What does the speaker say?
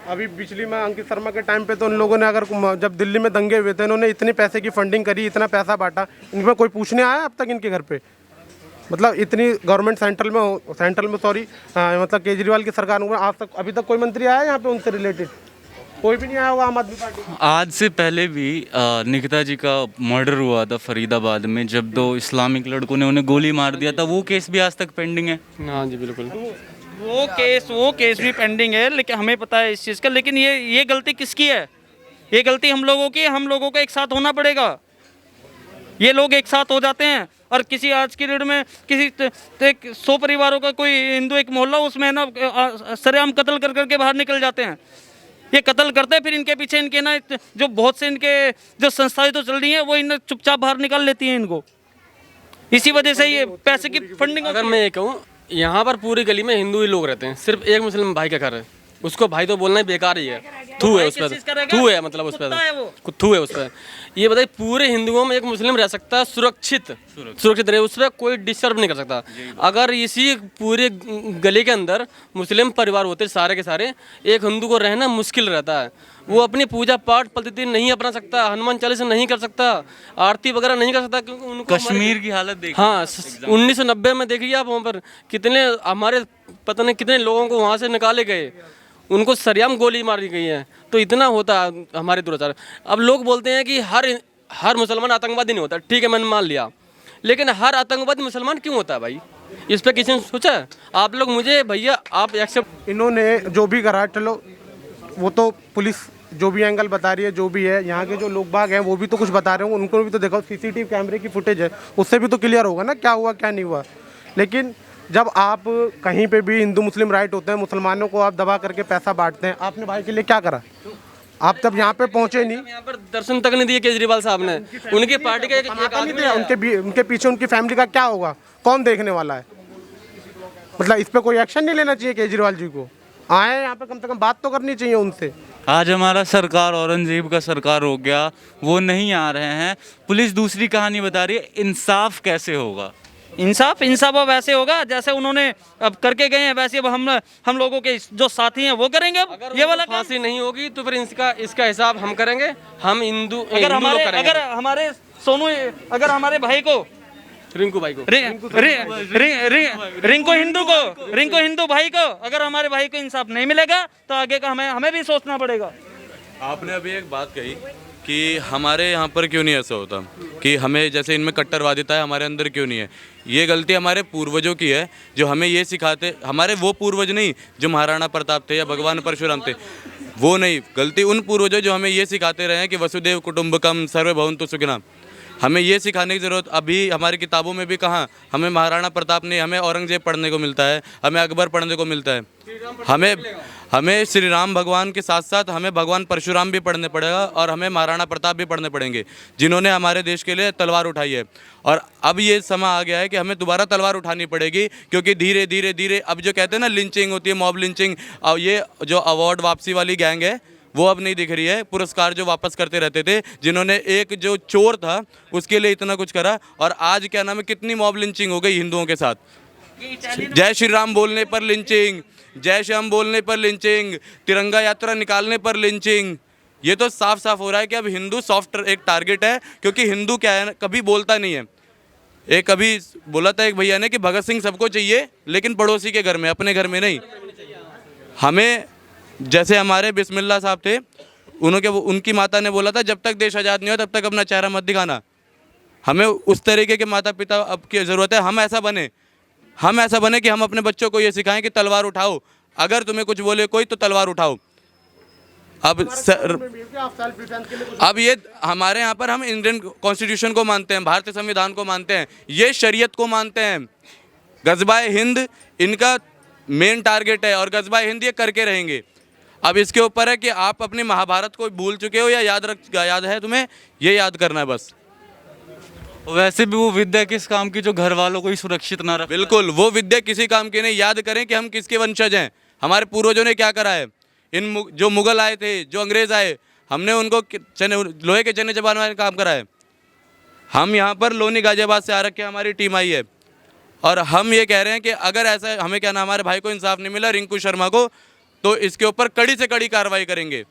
अभी पिछली में अंकित शर्मा के टाइम पे तो उन लोगों ने अगर जब दिल्ली में दंगे हुए थे इन्होंने इतने पैसे की फंडिंग करी, इतना पैसा बांटा, इनमें कोई पूछने आया अब तक इनके घर पे? मतलब इतनी गवर्नमेंट सेंट्रल में सॉरी मतलब केजरीवाल की सरकार में आज तक अभी तक कोई मंत्री आया यहाँ पे उनसे रिलेटेड? कोई भी नहीं आया होगा आम आदमी पार्टी का। आज से पहले भी निकिता जी का मर्डर हुआ था फरीदाबाद में, जब 2 इस्लामिक लड़कों ने उन्हें गोली मार दिया था, वो केस भी आज तक पेंडिंग है। हाँ जी बिल्कुल। वो केस भी पेंडिंग है, लेकिन हमें पता है इस चीज़ का। लेकिन ये गलती किसकी है? ये गलती हम लोगों की है। हम लोगों को एक साथ होना पड़ेगा। ये लोग एक साथ हो जाते हैं और किसी आज की डेट में किसी 100 परिवारों का कोई हिंदू एक मोहल्ला, उसमें ना सरेआम कत्ल कर करके बाहर निकल जाते हैं। ये कत्ल करते हैं, फिर इनके पीछे इनके ना जो बहुत से इनके जो संस्थाएं तो चल रही हैं वो इन चुपचाप बाहर निकाल लेती हैं इनको। इसी वजह से ये पैसे की फंडिंग। अगर मैं ये कहूँ, यहाँ पर पूरी गली में हिंदू ही लोग रहते हैं, सिर्फ एक मुस्लिम भाई का घर है, उसको भाई तो बोलना ही बेकार ही है। थू है उस पर, थू है मतलब उस पर, थू है उस पर। ये बताइए पूरे हिंदुओं में एक मुस्लिम रह सकता है सुरक्षित रहे, उस पर कोई डिस्टर्ब नहीं कर सकता। अगर इसी पूरे गली के अंदर मुस्लिम परिवार होते सारे के सारे, एक हिंदू को रहना मुश्किल रहता है। वो अपनी पूजा पाठ पद्धति नहीं अपना सकता, हनुमान चालीसा नहीं कर सकता, आरती वगैरह नहीं कर सकता, क्योंकि उनको कश्मीर की हालत देखिए। हाँ 1990 में देखिए आप, वहाँ पर कितने हमारे पता नहीं कितने लोगों को वहाँ से निकाले गए, उनको सरेआम गोली मारी गई है। तो इतना होता है हमारे दुराचार। अब लोग बोलते हैं कि हर मुसलमान आतंकवादी नहीं होता, ठीक है मैंने मान लिया, लेकिन हर आतंकवादी मुसलमान क्यों होता है भाई? इस पर किसी ने सोचा है? आप लोग मुझे भैया आप एक्सेप्ट। इन्होंने जो भी करा, चलो वो तो पुलिस जो भी एंगल बता रही है, जो भी है, यहाँ के जो लोग बाग हैं वो भी तो कुछ बता रहे होंगे, उनको भी तो देखो, सीसीटीवी कैमरे की फुटेज है, उससे भी तो क्लियर होगा ना क्या हुआ क्या नहीं हुआ। लेकिन जब आप कहीं पे भी हिंदू मुस्लिम राइट होते हैं, मुसलमानों को आप दबा करके पैसा बांटते हैं, आपने भाई के लिए क्या करा? आप तब यहाँ पे पहुँचे नहीं, यहाँ पर दर्शन तक नहीं दिए केजरीवाल साहब ने, उनकी पार्टी का एक आदमी है। उनके पीछे उनकी फैमिली का क्या होगा? कौन देखने वाला है? मतलब इस पे कोई एक्शन नहीं लेना चाहिए केजरीवाल जी को? आए यहाँ पे कम से कम बात तो करनी चाहिए उनसे। आज हमारा सरकार औरंगजेब का सरकार हो गया, वो नहीं आ रहे हैं, पुलिस दूसरी कहानी बता रही है। इंसाफ कैसे होगा? इंसाफ अब वैसे होगा जैसे उन्होंने अब करके गए हैं, वैसे अब हम लोगों के जो साथी हैं वो करेंगे। अब ये वाला फांसी नहीं होगी तो फिर इसका हिसाब हम करेंगे। हम हिंदू अगर हमारे सोनू, अगर हमारे भाई को, रिंकू भाई को, रिंकू हिंदू भाई को, अगर हमारे भाई को इंसाफ नहीं मिलेगा तो आगे का हमें भी सोचना पड़ेगा। आपने अभी एक बात कही कि हमारे यहाँ पर क्यों नहीं ऐसा होता, कि हमें जैसे इनमें कट्टरवादिता है, हमारे अंदर क्यों नहीं है? ये गलती हमारे पूर्वजों की है, जो हमें ये सिखाते, हमारे वो पूर्वज नहीं जो महाराणा प्रताप थे या भगवान परशुराम थे, वो नहीं, गलती उन पूर्वजों जो हमें ये सिखाते रहे हैं कि वसुदेव कुटुंबकम सर्वे भवन्तु सुखिनः। हमें ये सिखाने की ज़रूरत, अभी हमारी किताबों में भी कहाँ हमें महाराणा प्रताप नहीं, हमें औरंगजेब पढ़ने को मिलता है, हमें अकबर पढ़ने को मिलता है, हमें श्री राम भगवान के साथ साथ हमें भगवान परशुराम भी पढ़ने पड़ेगा और हमें महाराणा प्रताप भी पढ़ने पड़ेंगे, जिन्होंने हमारे देश के लिए तलवार उठाई है। और अब ये समय आ गया है कि हमें दोबारा तलवार उठानी पड़ेगी, क्योंकि धीरे धीरे धीरे अब जो कहते हैं ना लिंचिंग होती है, मॉब लिंचिंग, और ये जो अवार्ड वापसी वाली गैंग है वो अब नहीं दिख रही है। पुरस्कार जो वापस करते रहते थे, जिन्होंने एक जो चोर था उसके लिए इतना कुछ करा, और आज क्या नाम है, कितनी मॉब लिंचिंग हो गई हिंदुओं के साथ। जय श्री राम बोलने पर लिंचिंग, जय श्याम बोलने पर लिंचिंग, तिरंगा यात्रा निकालने पर लिंचिंग। ये तो साफ साफ हो रहा है कि अब हिंदू सॉफ्ट एक टारगेट है, क्योंकि हिंदू क्या है, कभी बोलता नहीं है। एक अभी बोला था एक भैया ने कि भगत सिंह सबको चाहिए लेकिन पड़ोसी के घर में, अपने घर में नहीं। हमें जैसे हमारे बिस्मिल्लाह साहब थे, उनकी माता ने बोला था जब तक देश आज़ाद नहीं हो तब तक अपना चेहरा मत दिखाना। हमें उस तरीके के माता पिता अब की ज़रूरत है। हम ऐसा बने कि हम अपने बच्चों को ये सिखाएं कि तलवार उठाओ, अगर तुम्हें कुछ बोले कोई तो तलवार उठाओ। अब ये हमारे यहाँ पर हम इंडियन कॉन्स्टिट्यूशन को मानते हैं, भारतीय संविधान को मानते हैं, ये शरीयत को मानते हैं। गज़बाए हिंद इनका मेन टारगेट है और गज़बाए हिंद ये करके रहेंगे। अब इसके ऊपर है कि आप अपनी महाभारत को भूल चुके हो या याद है तुम्हें, ये याद करना है बस। वैसे भी वो विद्या किस काम की जो घर वालों को ही सुरक्षित ना रखे? बिल्कुल, वो विद्या किसी काम की नहीं। याद करें कि हम किसके वंशज हैं, हमारे पूर्वजों ने क्या करा है। जो मुगल आए थे, जो अंग्रेज आए, हमने उनको लोहे के चने चबाने का काम करा है। हम यहाँ पर लोनी गाजियाबाद से आ रखे, हमारी टीम आई है, और हम ये कह रहे हैं कि अगर ऐसा हमें क्या ना, हमारे भाई को इंसाफ नहीं मिला, रिंकू शर्मा को, तो इसके ऊपर कड़ी से कड़ी कार्रवाई करेंगे।